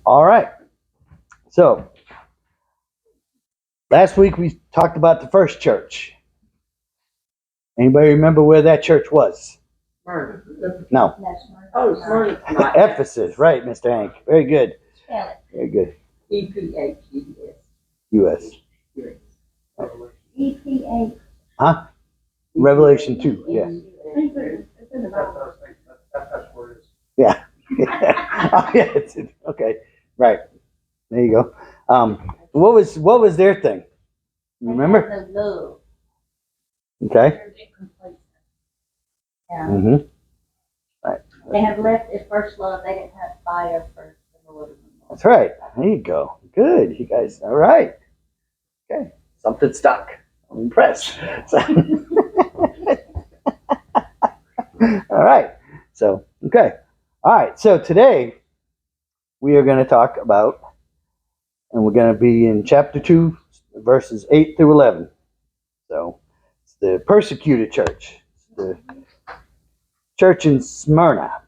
All right. So, last week we talked about the first church. Anybody remember where that church was? Smyrna. No. Oh, Smyrna. Ephesus, right, Mr. Hank. Very good. Very good. EPHUS. U.S. EPA. Huh? Revelation 2, yeah. Yeah. Oh, yeah. Okay. Right. There you go. What was their thing? You remember? Love. Okay. Yeah. Mm-hmm. Right. They have left their first love. They didn't have fire for the Lord. That's right. There you go. Good. You guys. All right. Okay. Something stuck. I'm impressed. So, all right. So, okay. All right. So today we are going to talk about, and we're going to be in chapter 2, verses 8 through 11. So it's the persecuted church. It's the church in Smyrna.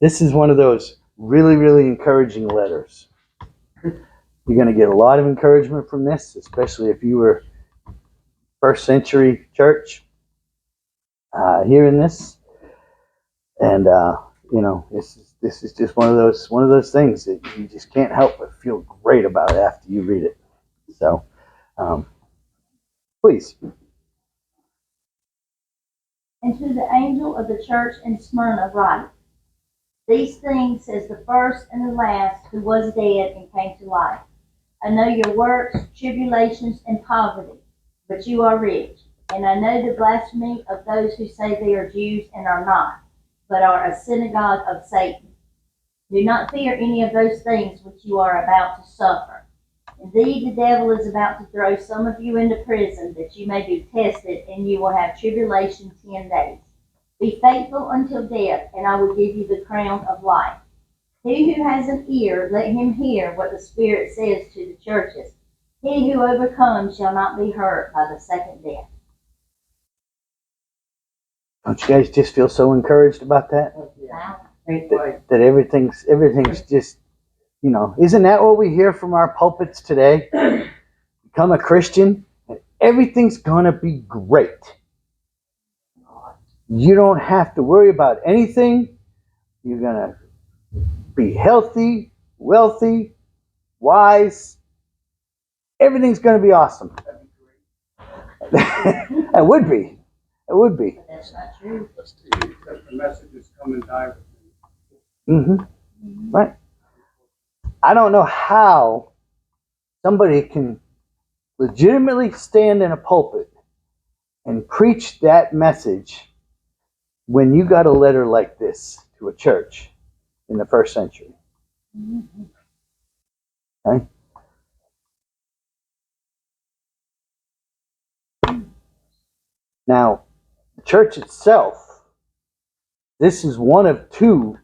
This is one of those really, really encouraging letters. You're going to get a lot of encouragement from this, especially if you were first century church hearing this. And this is just one of those things that you just can't help but feel great about after you read it. So, please. And to the angel of the church in Smyrna write, these things says the first and the last who was dead and came to life. I know your works, tribulations, and poverty, but you are rich. And I know the blasphemy of those who say they are Jews and are not, but are a synagogue of Satan. Do not fear any of those things which you are about to suffer. Indeed, the devil is about to throw some of you into prison, that you may be tested, and you will have tribulation 10 days. Be faithful until death, and I will give you the crown of life. He who has an ear, let him hear what the Spirit says to the churches. He who overcomes shall not be hurt by the second death. Don't you guys just feel so encouraged about that? Wow. That everything's just, isn't that what we hear from our pulpits today? Become a Christian and everything's going to be great. You don't have to worry about anything. You're going to be healthy, wealthy, wise. Everything's going to be awesome. It would be. It would be. But that's not true. Because the message is come and die with me. Mm-hmm. Right. I don't know how somebody can legitimately stand in a pulpit and preach that message when you got a letter like this to a church in the first century. Okay? Now, the church itself, this is one of 2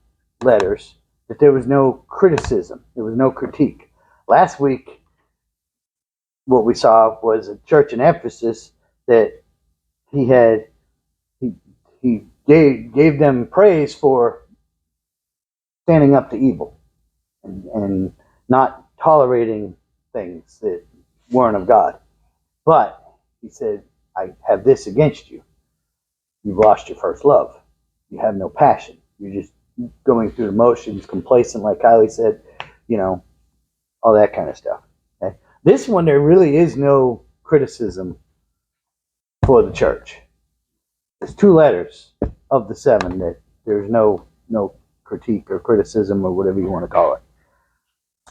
letters that there was no criticism, there was no critique. Last week, what we saw was a church in Ephesus that he gave them praise for standing up to evil and not tolerating things that weren't of God. But he said, I have this against you. You've lost your first love. You have no passion. You're just going through the motions, complacent, like Kylie said, all that kind of stuff. Okay? This one, there really is no criticism for the church. There's 2 letters of the 7 that there's no critique or criticism or whatever you want to call it.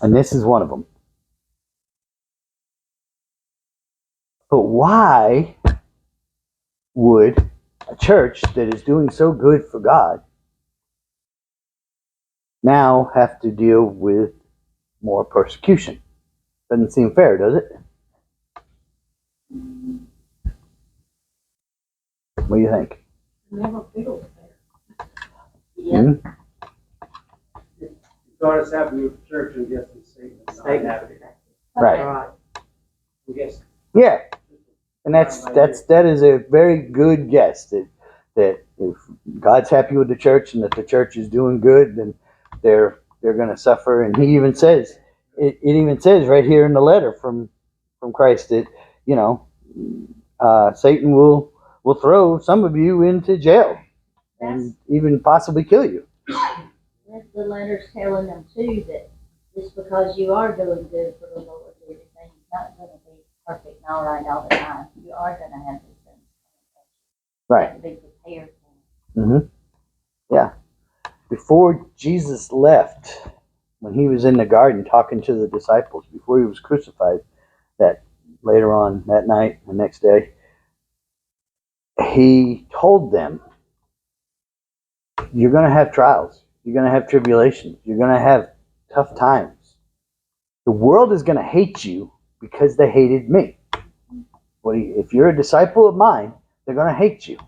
And this is one of them. But why would a church that is doing so good for God now have to deal with more persecution? Doesn't seem fair, does it? What do you think? Never feels fair. Yeah. Hmm? God is happy with the church and yes, it's Satan. Not happy. Right. Yes. Yeah. And that is a very good guess. That that if God's happy with the church and that the church is doing good, then they're going to suffer. And he even says, it even says right here in the letter from Christ that, you know, Satan will throw some of you into jail and even possibly kill you. The letter's telling them too that just because you are doing good for the Lord, everything's not going to be perfect and all right all the time. You are going to have these things. Right. You have to be prepared for them. Mm-hmm. Yeah. Before Jesus left, when he was in the garden talking to the disciples, before he was crucified, that later on that night, the next day, he told them, you're going to have trials. You're going to have tribulations. You're going to have tough times. The world is going to hate you because they hated me. If you're a disciple of mine, they're going to hate you.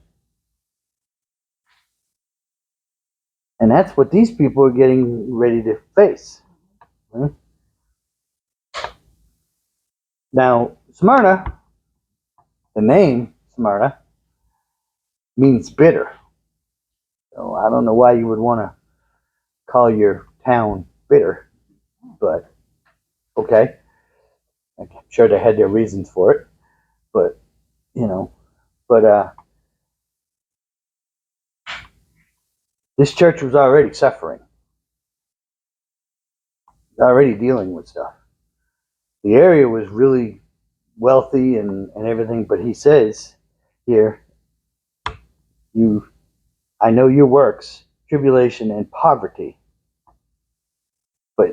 And that's what these people are getting ready to face. Now, Smyrna, the name Smyrna, means bitter. So I don't know why you would want to call your town bitter, but okay. I'm sure they had their reasons for it, but this church was already suffering, already dealing with stuff. The area was really wealthy and everything, but he says here, I know your works, tribulation and poverty, but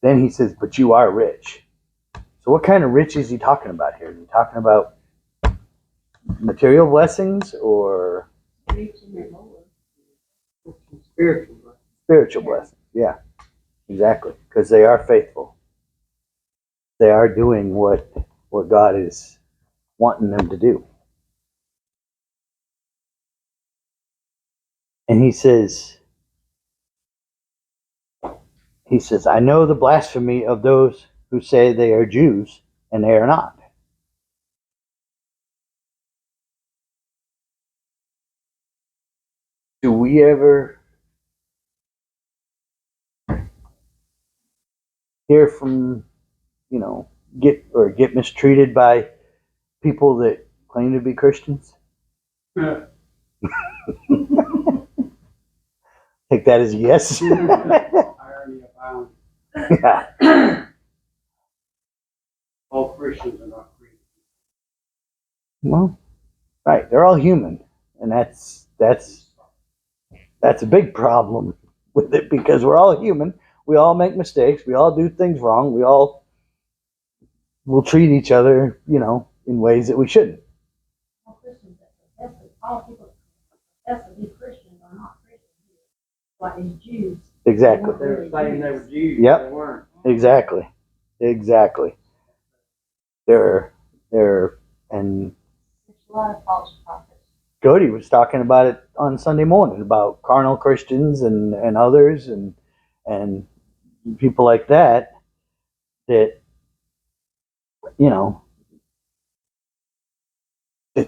then he says, but you are rich. So what kind of rich is he talking about here? Is he talking about material blessings or spiritual blessings? Yeah, exactly. Because they are faithful. They are doing what God is wanting them to do. And he says, I know the blasphemy of those who say they are Jews and they are not. Do we ever hear from, get mistreated by people that claim to be Christians? Take that as a yes. Irony abounds. Yeah. All Christians are not created. Well, right. They're all human, and that's a big problem with it because we're all human. We all make mistakes. We all do things wrong. We all will treat each other, in ways that we shouldn't. All Christians that profess it, all people that profess to be Christians are not Christians. Like these Jews. Exactly. They were saying they were Jews. Yep. They weren't. Exactly. They're and There's a lot of false prophets. Cody was talking about it on Sunday morning about carnal Christians and others and people like that that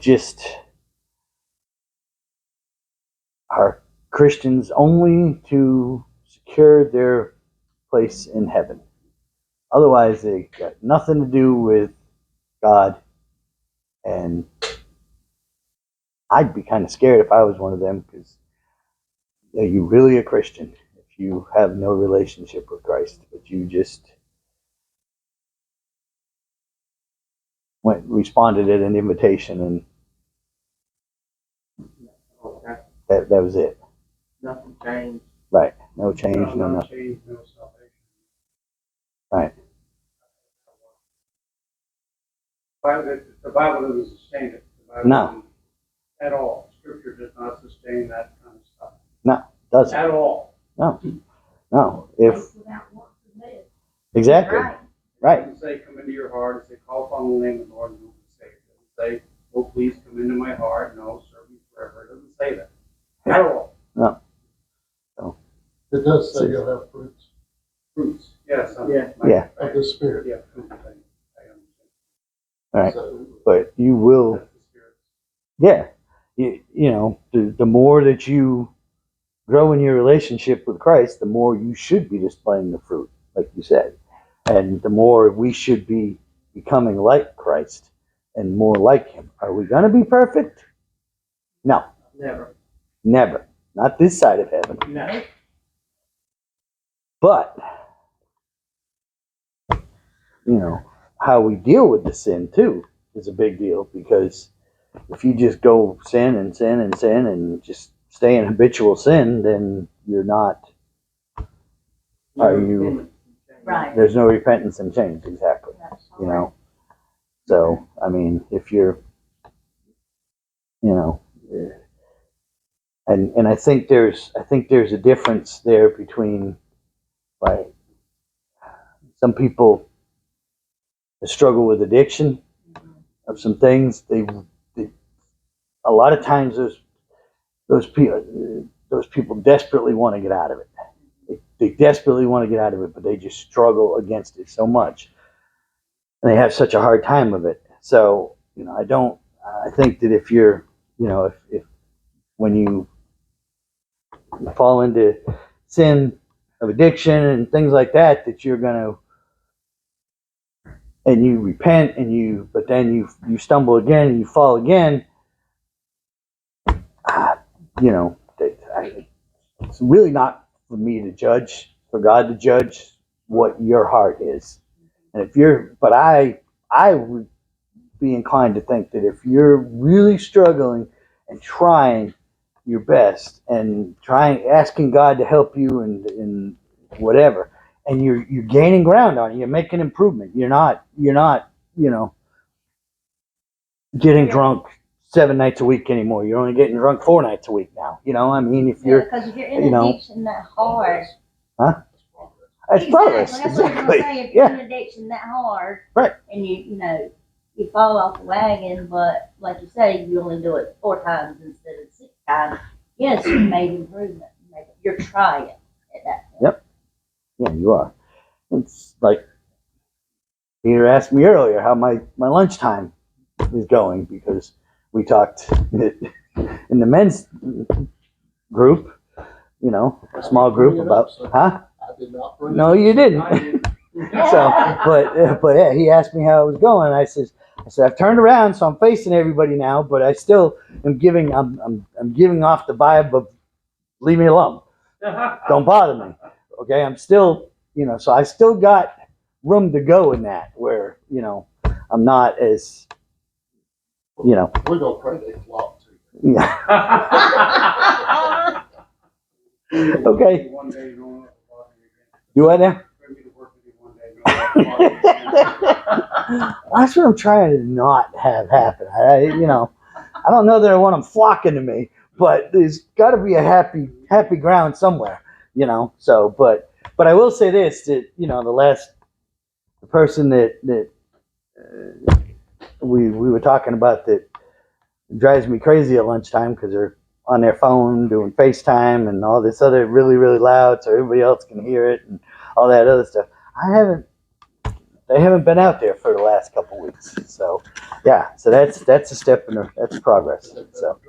just are Christians only to secure their place in heaven. Otherwise, they got nothing to do with God. And I'd be kind of scared if I was one of them because are you really a Christian if you have no relationship with Christ, but you just responded at an invitation and that was it. Nothing changed. Right. No change, no No nothing. change, no salvation. Right. The Bible doesn't sustain it. The Bible No. doesn't at all. Scripture does not sustain that kind of stuff. No, doesn't. At all. No. Faith without works is dead. Exactly. Right. It Right. doesn't say come into your heart. It says call upon the name of the Lord and you'll be saved. It doesn't say, oh please come into my heart. No, serve me forever. It doesn't say that. At all. No. It does say you'll have fruits Fruits. Yes. Yeah. of the Spirit. Yeah. Fruit thing. I understand. Right. So, But you will. That's the Spirit. Yeah. you know, the more that you grow in your relationship with Christ, the more you should be displaying the fruit, like you said, and the more we should be becoming like Christ and more like Him. Are we going to be perfect? No, Never. never. Not this side of heaven. No. But, you know, how we deal with the sin too is a big deal, because if you just go sin and sin and sin and just stay in habitual sin, then you're not, are you, Right. there's no repentance and change, exactly, you know. So, I mean, if you're, you know, and I think there's a difference there between, like, some people struggle with addiction of some things. They a lot of times those people desperately want to get out of it. They desperately want to get out of it, but they just struggle against it so much, and they have such a hard time of it. So, you know, I think that if you're, you know, if when you fall into sin of addiction and things like that, that you're gonna, and you repent and but then you stumble again and you fall again. You know, it's really not for me to judge, for God to judge what your heart is. And if you're, but I would be inclined to think that if you're really struggling and trying your best and asking God to help you and whatever, and you're gaining ground on it, you're making improvement. You're not, you know, getting drunk 7 nights a week anymore. You're only getting drunk 4 nights a week now. You know, I mean, if you're, Because if you're in you know, addiction that hard, that's progress. That's what I was Exactly. gonna say. If you're Yeah. in addiction that hard, Right. and you know, you fall off the wagon, but like you say, you only do it 4 times instead of 6 times. Yes, you made improvement. You're trying at that point. Yep. Yeah, you are. It's like Peter asked me earlier how my lunchtime is going, because we talked in the men's group, you know, a small group about, huh? I did not bring No, it up. you didn't. I did. So, but yeah, he asked me how it was going. I said, I've turned around, so I'm facing everybody now, but I still am giving, I'm giving off the vibe of leave me alone. Don't bother me. Okay. I'm still, you know, so I still got room to go in that, where, you know, I'm not as, you know, We're gonna pray they flop too. yeah. Okay. One day you don't have to bother me again. Do I now? Bring me to work with you one day. You don't have to bother me again. That's what I'm trying to not have happen. You know, I don't know that I want them flocking to me, but there's got to be a happy ground somewhere, you know. So, but I will say this: that, you know, the person that we were talking about, that drives me crazy at lunchtime because they're on their phone doing FaceTime and all this other really loud so everybody else can hear it and all that other stuff. They haven't been out there for the last couple weeks. So, yeah, so that's a step that's progress. So,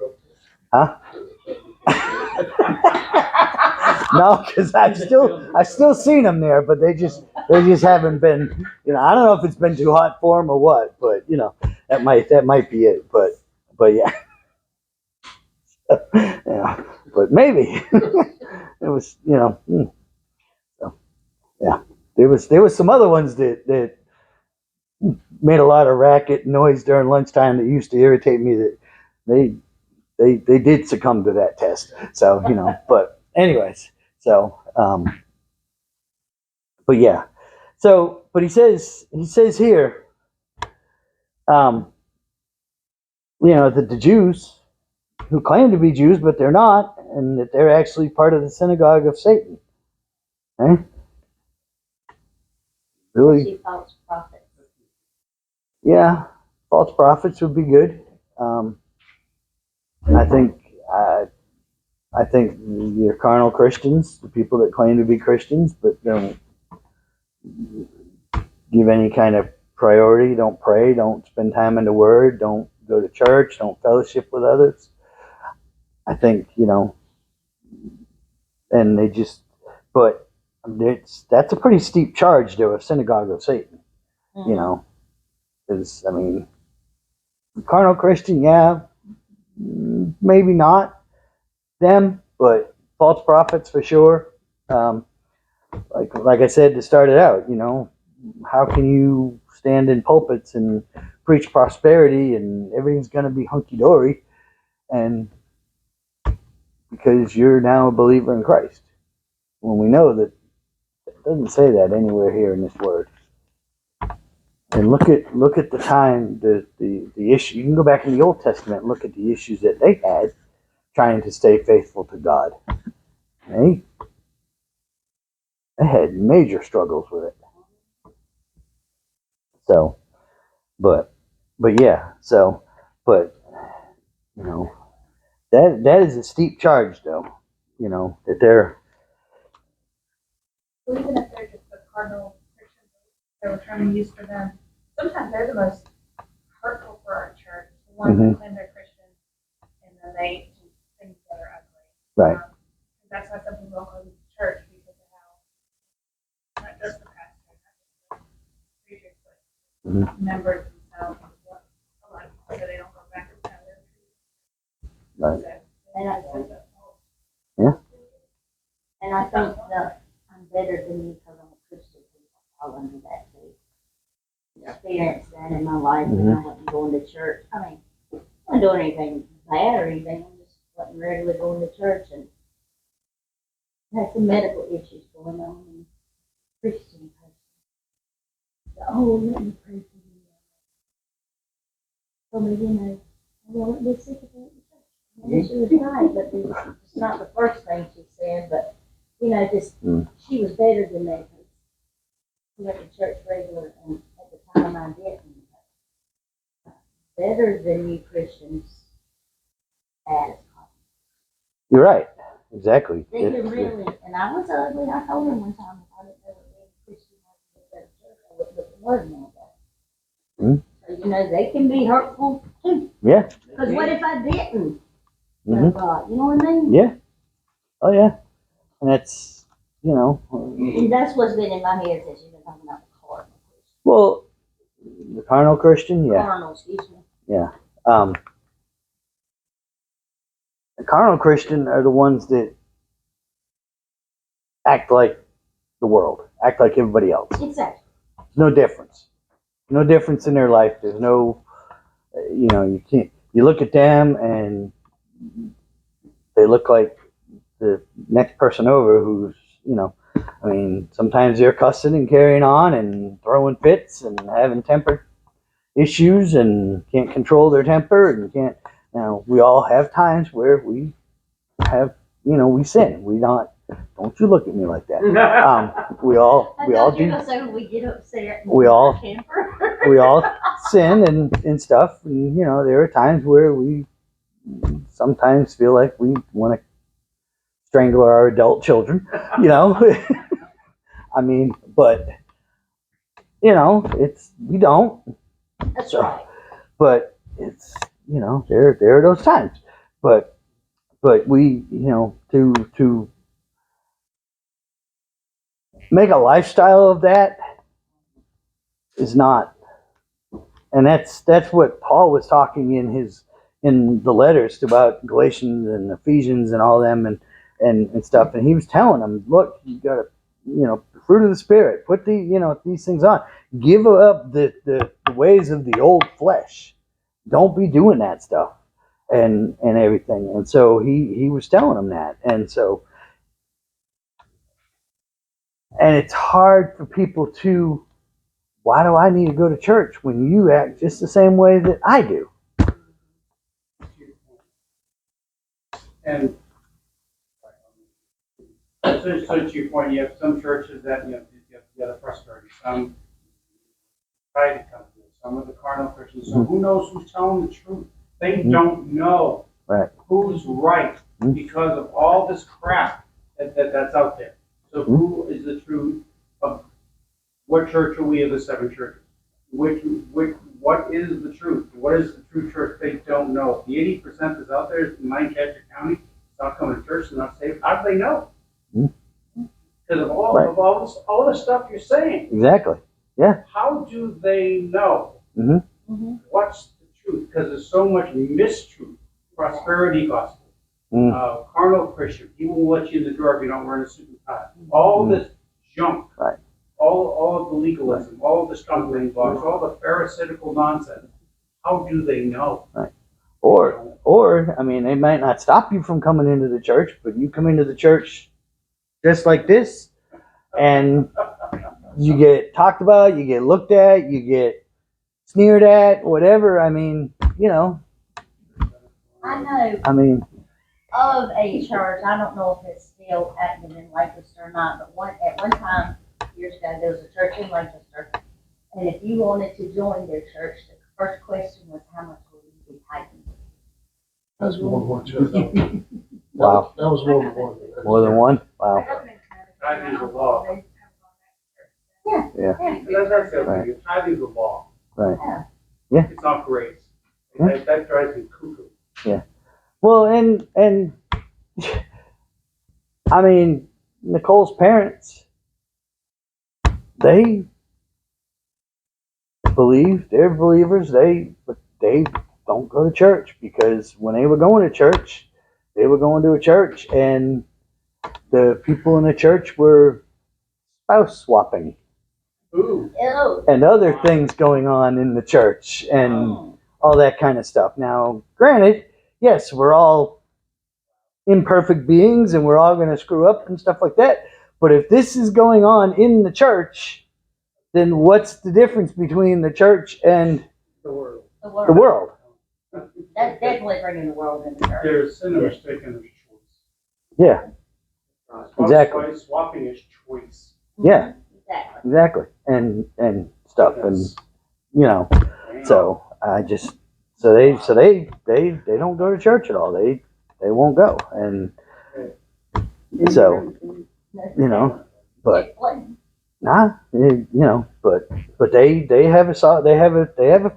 huh? No, because I still seen them there, but they just haven't been. You know, I don't know if it's been too hot for them or what, but you know, that might be it. But yeah, yeah, but maybe it was, you know. So, yeah, there was some other ones that made a lot of racket noise during lunchtime that used to irritate me, that they did succumb to that test. So, you know, but anyways, so but yeah. So, but he says here, you know, that the Jews who claim to be Jews but they're not, and that they're actually part of the synagogue of Satan. Eh? Really? False prophets. Yeah, false prophets would be good. I think your carnal Christians, the people that claim to be Christians but don't give any kind of priority, don't pray, don't spend time in the Word, don't go to church, don't fellowship with others, I think, and they just, but that's a pretty steep charge to a synagogue of Satan, because, I mean, carnal Christian, yeah, maybe not them, but false prophets for sure. Like I said to start it out, how can you stand in pulpits and preach prosperity and everything's going to be hunky dory, and because you're now a believer in Christ, when we know that it doesn't say that anywhere here in this word. And look at the time, the issue. You can go back in the Old Testament and look at the issues that they had trying to stay faithful to God. They had major struggles with it. So, but yeah. So, but that is a steep charge, though. That they're. Well, even if they're just the cardinal Christians that we're trying to use for them, sometimes they're the most hurtful for our church. The ones that claim they're Christians and then they do things that are ugly. Right. That's why some people don't go to church because of how, not just the pastor, not just the preachers, but members themselves. A lot of people say they don't go back to how they're treated. Right. And I think that I'm better than you because I'm a Christian. I'll under that too. Experienced that in my life when I wasn't going to church. I mean, I wasn't doing anything bad or anything. I just wasn't regularly going to church and had some medical issues going on. And Christian person. Oh, let me pray for you. So maybe, I won't be sick of it. Maybe she was right, but it's not the first thing she said, but she was better than that. She went to church regular, and at the time I didn't. Better than you Christians as You're right. Exactly. they can really, and I was ugly. I told her one time if I didn't know that being Christian was a better church, I wouldn't look at word more about it. So, they can be hurtful too. Yeah. Because what if I didn't know God? You know what I mean? Yeah. Oh yeah. And that's And that's what's been in my head since you've been talking about the cardinal Christian. well, the carnal Christian, yeah. Carnal, excuse me. Yeah. The carnal Christian are the ones that act like the world, act like everybody else. Exactly. There's no difference. No difference in their life. There's no, you can't, you look at them and they look like the next person over who's, sometimes they're cussing and carrying on and throwing fits and having temper issues and can't control their temper and can't. Now, we all have times where we have, we sin. We don't you look at me like that. We all do. So we get upset. We all sin and stuff. And, there are times where we sometimes feel like we want to strangle our adult children, I mean, but, we don't. That's So, right. but it's, there are those times. But we, to make a lifestyle of that is not, and that's what Paul was talking in the letters about Galatians and Ephesians and all them and stuff, and he was telling them, look, you got to, the fruit of the Spirit, put these things on, give up the ways of the old flesh, don't be doing that stuff and everything. And so he was telling them that, and so. And it's hard for people to, why do I need to go to church when you act just the same way that I do? And so to your point, you have some churches that you have the prosperity, some try to come to it, some of the carnal Christians. So who knows who's telling the truth? They don't know who's right because of all this crap that's out there. So who is the truth of what church are we of the seven churches? Which what is the truth? What is the true church? They don't know. If the 80% that's out there in Lancaster County is not coming to church and not saved, how do they know? Because of all the stuff you're saying. Exactly. How do they know what's the truth? Because there's so much mistruth, prosperity gospel, carnal Christian. People will let you in the door if you don't wear a suit and tie. All this junk. Right. All of the legalism, all of the stumbling blocks, all the pharisaical nonsense. How do they know? Right. Or, I mean, they might not stop you from coming into the church, but you come into the church just like this, and you get talked about, you get looked at, you get sneered at, whatever. I mean, you know. I know I mean, of a church, I don't know if it's still active in Lancaster or not, but at one time, years ago, there was a church in Lancaster, and if you wanted to join their church, the first question was, how much will you be paying? That's more than one church. Wow. That was more than one. more than one? My Wow. husband Tithing is a law. Yeah. That's the Right. thing. Tithing is a law. Right. It's not grace. That drives me cuckoo. Well, and I mean, Nicole's parents, they believe, they're believers, but they don't go to church, because when they were going to church, they were going to a church and the people in the church were spouse swapping Ooh. Ew. and other things going on in the church and all that kind of stuff. Now, granted, yes, we're all imperfect beings and we're all going to screw up and stuff like that. But if this is going on in the church, then what's the difference between the church and The world. the world? That's definitely bringing the world in the church. There's sin and mistake and there's choice. Yeah, exactly. Spouse swapping is choice. Yeah, Exactly. exactly. And stuff. And, you know, so I just, so they don't go to church at all. They won't go. And so, you know, but nah, you know, but they have a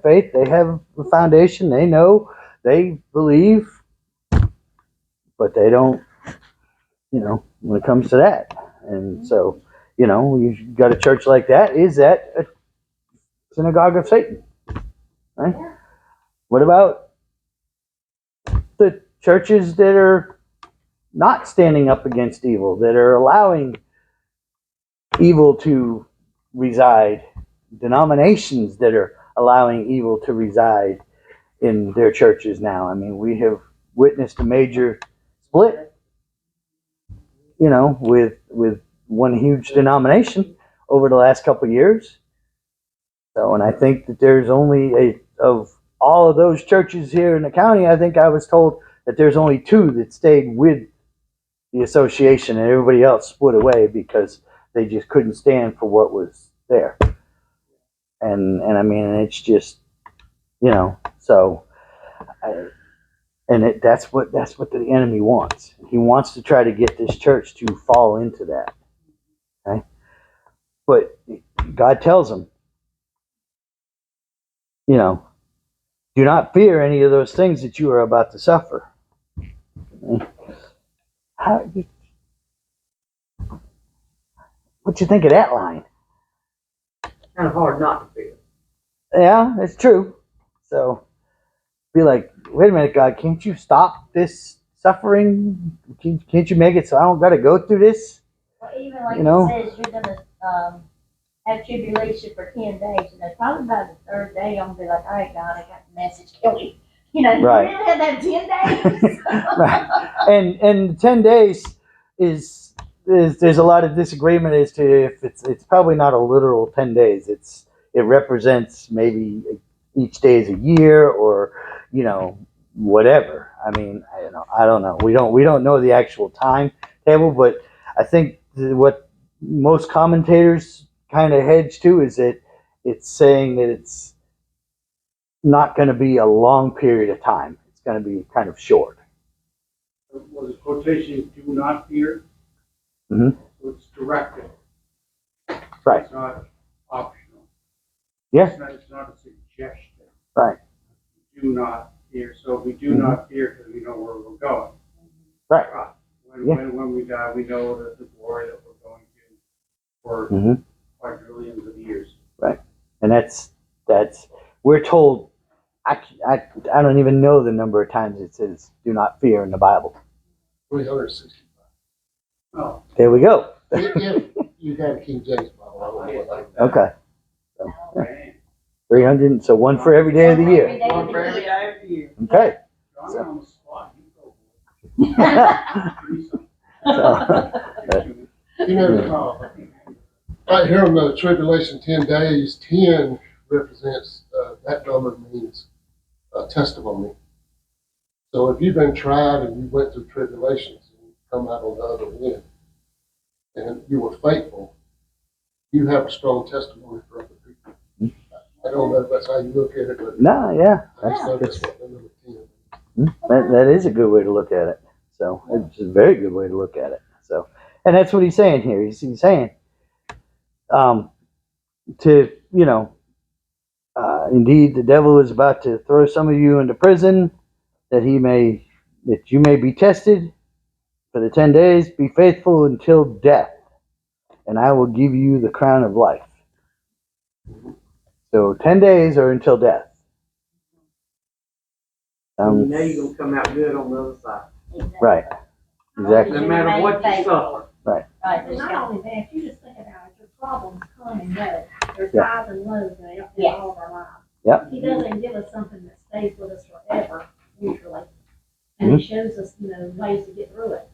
faith, they have a foundation, they know, they believe, but they don't, you know, when it comes to that. And so, you know, you got a church like that, is that a synagogue of Satan? Right? Yeah. What about the churches that are not standing up against evil, that are allowing evil to reside, denominations that are allowing evil to reside in their churches now? I mean, we have witnessed a major split, you know, with one huge denomination over the last couple of years. So, and I think that there's only of all of those churches here in the county, I think I was told that there's only 2 that stayed with the association, and everybody else split away because they just couldn't stand for what was there. And I mean, it's just, you know, so, that's what the enemy wants. He wants to try to get this church to fall into that. Okay, but God tells him, you know, do not fear any of those things that you are about to suffer. What you think of that line? Kind of hard not to feel. Yeah, it's true. So, be like, wait a minute, God, can't you stop this suffering? Can't you make it so I don't got to go through this? Well, even like You know? it says, you're going to have tribulation for 10 days, and then probably by the 3rd day, I'm going to be like, all right, God, I got the message. Can we, you know, Right. really have that 10 days? Right. And 10 days is there's a lot of disagreement as to if it's probably not a literal 10 days. It represents maybe each day is a year, or, you know, whatever. I mean, I don't know. We don't know the actual timetable, but I think what most commentators kind of hedge to is that it's saying that it's not going to be a long period of time. It's going to be kind of short. Was a quotation, do not fear. Mhm. So it's directed. Right. It's not optional. Yeah. It's not a suggestion. Right. Do not fear. So we do not fear because we know where we're going. Right. When we die, we know that the glory that we're going to for quadrillions of years. Right. And that's we're told. I don't even know the number of times it says "do not fear" in the Bible. 365. Oh, There we go. If you have King James Bible, I don't know what Okay. So, man. 300. So one for every day of the Every year. day of One the for every year. day of the year. Okay. Johnny on the spot. You go. Give me some. So, You know, right here on the tribulation 10 days, 10 represents, that number means testimony. So if you've been tried and you went through tribulations and you come out on the other end and you were faithful, you have a strong testimony for other people. I don't know if that's how you look at it, but no, yeah. I just know that's what the number 10 is. That is a good way to look at it. So it's a very good way to look at it. So, and that's what he's saying here. He's saying, to, indeed, the devil is about to throw some of you into prison that you may be tested for the 10 days. Be faithful until death, and I will give you the crown of life. So 10 days or until death. You know you're gonna come out good on the other side. Right. Exactly. No matter what you suffer. Right. And not only that, you just think about it, your problems come and go. There's Yeah. highs and lows in Yes. all of our lives. Yep. He doesn't give us something that stays with us forever, usually. And he shows us, ways to get through it.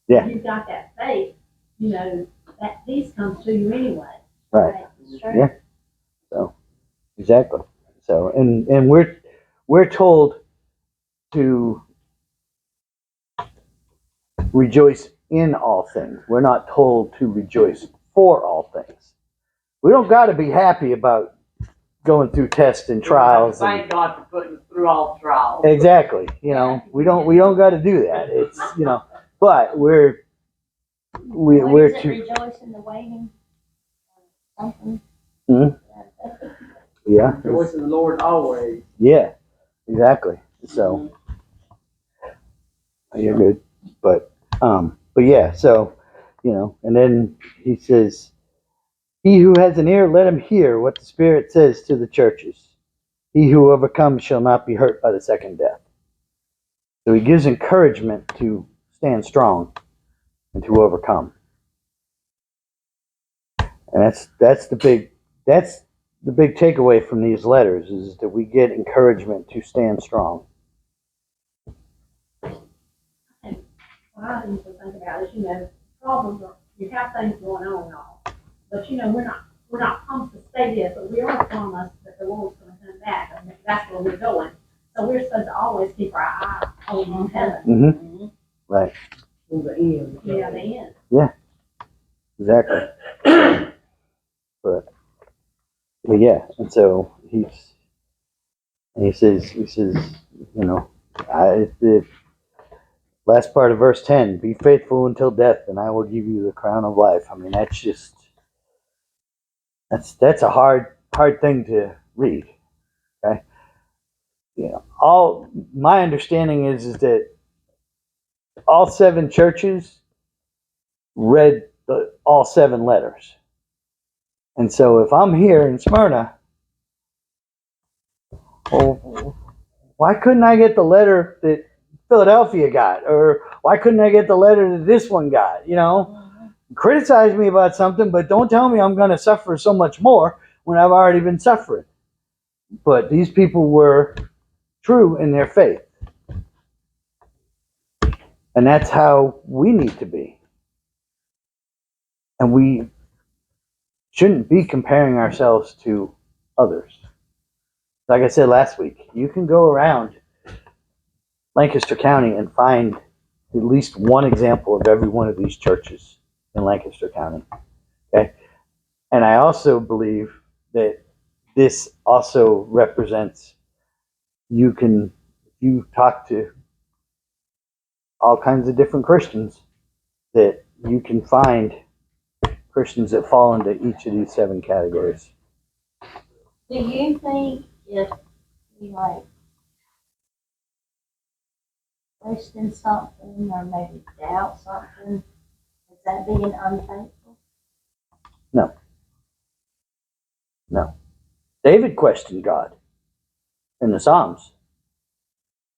Yeah. If you've got that faith, that peace comes to you anyway. Right. Sure. Yeah. So exactly. So and we're told to rejoice in all things. We're not told to rejoice for all things. We don't got to be happy about going through tests and trials. Thank God for putting us through all the trials. Exactly. We don't got to do that. It's but we're What is it, to rejoice in the waiting? Something. Mhm. yeah Rejoice in the Lord always. yeah exactly. So you're good, but yeah. So and then he says, "He who has an ear, let him hear what the Spirit says to the churches. He who overcomes shall not be hurt by the second death." So he gives encouragement to stand strong and to overcome. And that's the big takeaway from these letters, is that we get encouragement to stand strong. What I usually think about is, problems you have things going on and all. But we're not pumped to stay there, but we are promised that the Lord's gonna come back, and that's where we're going. So we're supposed to always keep our eye on heaven. Mm-hmm. Right. In the end. Yeah, the end. Exactly. But yeah, and so he says, the last part of verse 10, "Be faithful until death, and I will give you the crown of life." I mean, that's a hard thing to read. Okay. All my understanding is that all 7 churches read all 7 letters. And so if I'm here in Smyrna, well, why couldn't I get the letter that Philadelphia got? Or why couldn't I get the letter that this one got? Criticize me about something, but don't tell me I'm going to suffer so much more when I've already been suffering. But these people were true in their faith. And that's how we need to be. And we shouldn't be comparing ourselves to others. Like I said last week, you can go around Lancaster County and find at least one example of every one of these churches in Lancaster County. Okay? And I also believe that this also represents, you talk to all kinds of different Christians, that you can find Christians that fall into each of these 7 categories. Do you think if be like question something or maybe doubt something, is that being unfaithful? David questioned God in the Psalms.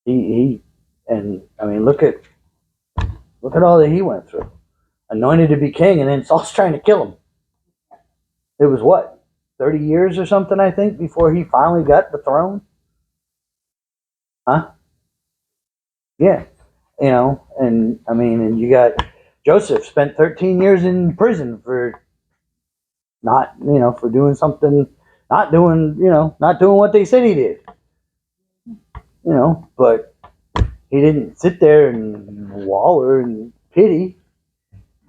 And I mean, look at all that he went through. Anointed to be king, and then Saul's trying to kill him. It was what, 30 years or something, I think, before he finally got the throne? Huh? Yeah. You know, and I mean, and you got Joseph spent 13 years in prison for not, for doing something, not doing what they said he did. But he didn't sit there and waller in pity.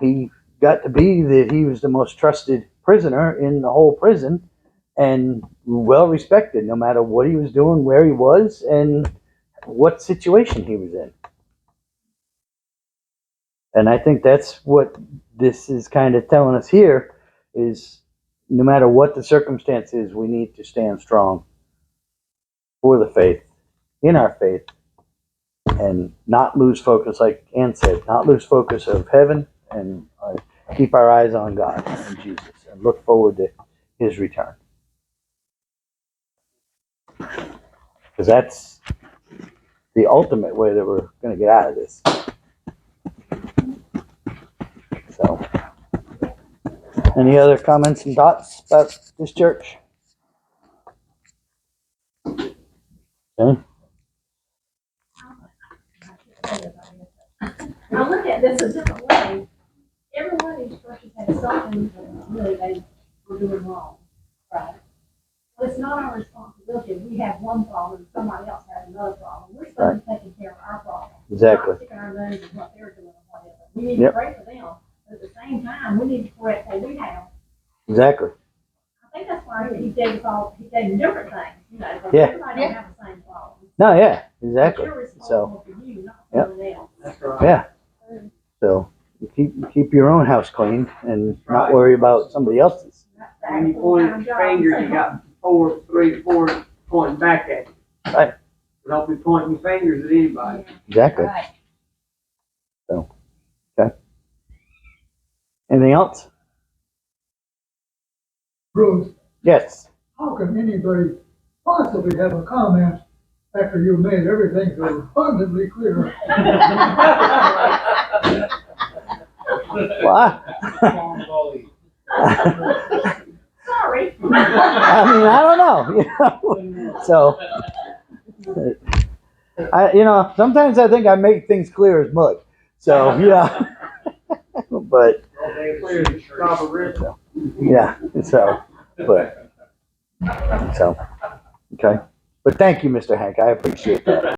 He got to be that he was the most trusted prisoner in the whole prison and well respected no matter what he was doing, where he was, and what situation he was in. And I think that's what this is kind of telling us here is no matter what the circumstance is, we need to stand strong for the faith, in our faith, and not lose focus, like Ann said, not lose focus of heaven, and keep our eyes on God and Jesus and look forward to his return. Because that's the ultimate way that we're going to get out of this. So, any other comments and thoughts about this church? Okay. I look at this a different way. Every one of these churches has something that really they were doing wrong, right? But it's not our responsibility. If we have one problem, somebody else has another problem. We're supposed to be taking care of our problem. Exactly. Not sticking our nose in what they're doing or whatever. We need to pray for them, but at the same time, we need to correct what we have. Exactly. I think that's why he gave them different things, because Yeah. everybody don't have the same problem. No, yeah, exactly. But you're So, responsible for you, not for anyone else. That's right. yeah. So, you keep your own house clean and not worry about somebody else's. When you point your finger, you got 4 pointing back at you. Right. Don't be pointing your fingers at anybody. Exactly. Right. So, okay. Anything else? Bruce, Yes. how can anybody possibly have a comment after you made everything so abundantly clear? Well, Sorry. I mean, I don't know. So, sometimes I think I make things clear as mud. So, but, Clear as strawberry. yeah, so, okay. But thank you, Mr. Hank. I appreciate that.